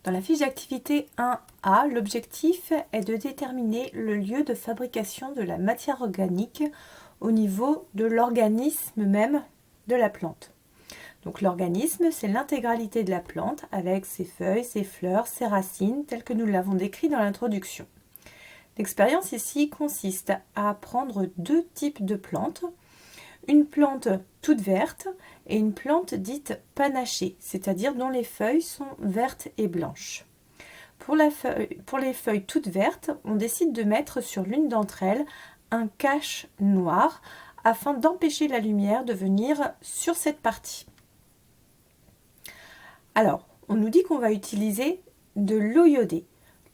Dans la fiche d'activité 1A, l'objectif est de déterminer le lieu de fabrication de la matière organique au niveau de l'organisme même de la plante. Donc l'organisme, c'est l'intégralité de la plante avec ses feuilles, ses fleurs, ses racines, telles que nous l'avons décrit dans l'introduction. L'expérience ici consiste à prendre deux types de plantes, une plante toute verte et une plante dite panachée, c'est-à-dire dont les feuilles sont vertes et blanches. Pour les feuilles toutes vertes, on décide de mettre sur l'une d'entre elles un cache noir afin d'empêcher la lumière de venir sur cette partie. Alors, on nous dit qu'on va utiliser de l'eau iodée.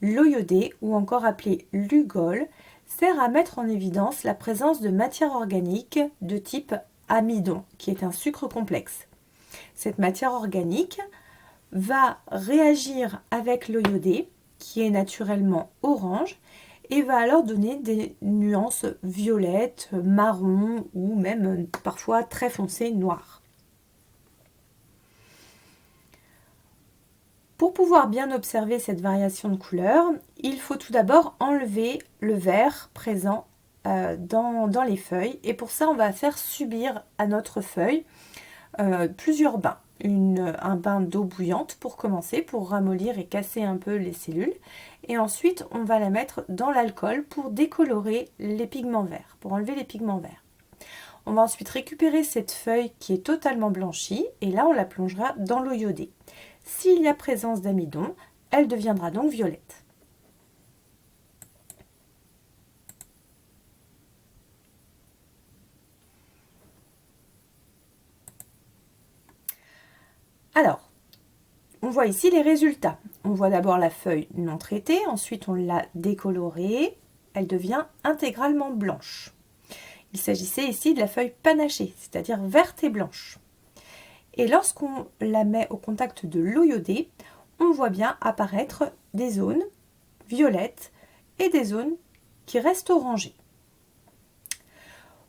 L'eau iodée, ou encore appelée Lugol, sert à mettre en évidence la présence de matière organique de type amidon, qui est un sucre complexe. Cette matière organique va réagir avec l'eau iodée, qui est naturellement orange, et va alors donner des nuances violettes, marron ou même parfois très foncées, noires. Pour pouvoir bien observer cette variation de couleur, il faut tout d'abord enlever le vert présent dans les feuilles. Et pour ça, on va faire subir à notre feuille plusieurs bains. Un bain d'eau bouillante pour commencer, pour ramollir et casser un peu les cellules. Et ensuite, on va la mettre dans l'alcool pour décolorer les pigments verts, pour enlever les pigments verts. On va ensuite récupérer cette feuille qui est totalement blanchie et là, on la plongera dans l'eau iodée. S'il y a présence d'amidon, elle deviendra donc violette. Alors, on voit ici les résultats. On voit d'abord la feuille non traitée, ensuite on l'a décolorée, elle devient intégralement blanche. Il s'agissait ici de la feuille panachée, c'est-à-dire verte et blanche. Et lorsqu'on la met au contact de l'eau iodée, on voit bien apparaître des zones violettes et des zones qui restent orangées.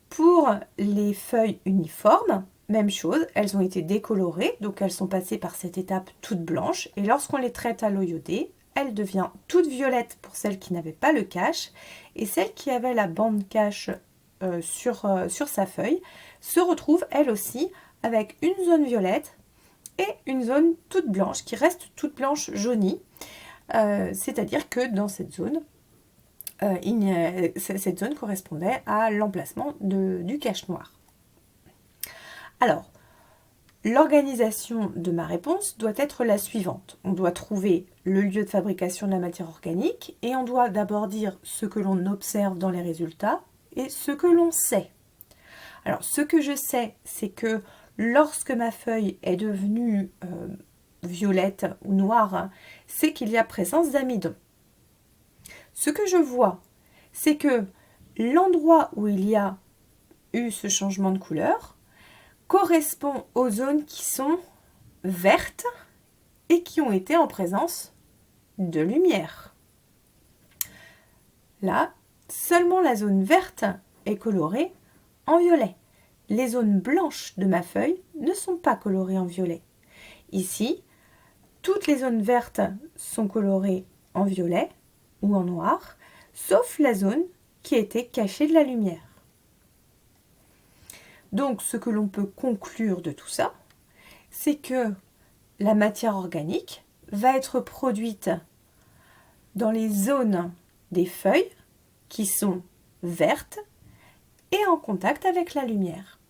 Pour les feuilles uniformes, même chose, elles ont été décolorées, donc elles sont passées par cette étape toute blanche. Et lorsqu'on les traite à l'eau iodée, elle devient toute violette pour celles qui n'avaient pas le cache. Et celle qui avait la bande cache sur sa feuille se retrouve elle aussi avec une zone violette et une zone toute blanche qui reste toute blanche jaunie. C'est-à-dire que dans cette zone, cette zone correspondait à l'emplacement du cache noir. Alors, l'organisation de ma réponse doit être la suivante. On doit trouver le lieu de fabrication de la matière organique et on doit d'abord dire ce que l'on observe dans les résultats et ce que l'on sait. Alors, ce que je sais, c'est que lorsque ma feuille est devenue violette ou noire, c'est qu'il y a présence d'amidon. Ce que je vois, c'est que l'endroit où il y a eu ce changement de couleur correspond aux zones qui sont vertes et qui ont été en présence de lumière. Là, seulement la zone verte est colorée en violet. Les zones blanches de ma feuille ne sont pas colorées en violet. Ici, toutes les zones vertes sont colorées en violet ou en noir, sauf la zone qui a été cachée de la lumière. Donc, ce que l'on peut conclure de tout ça, c'est que la matière organique va être produite dans les zones des feuilles qui sont vertes et en contact avec la lumière.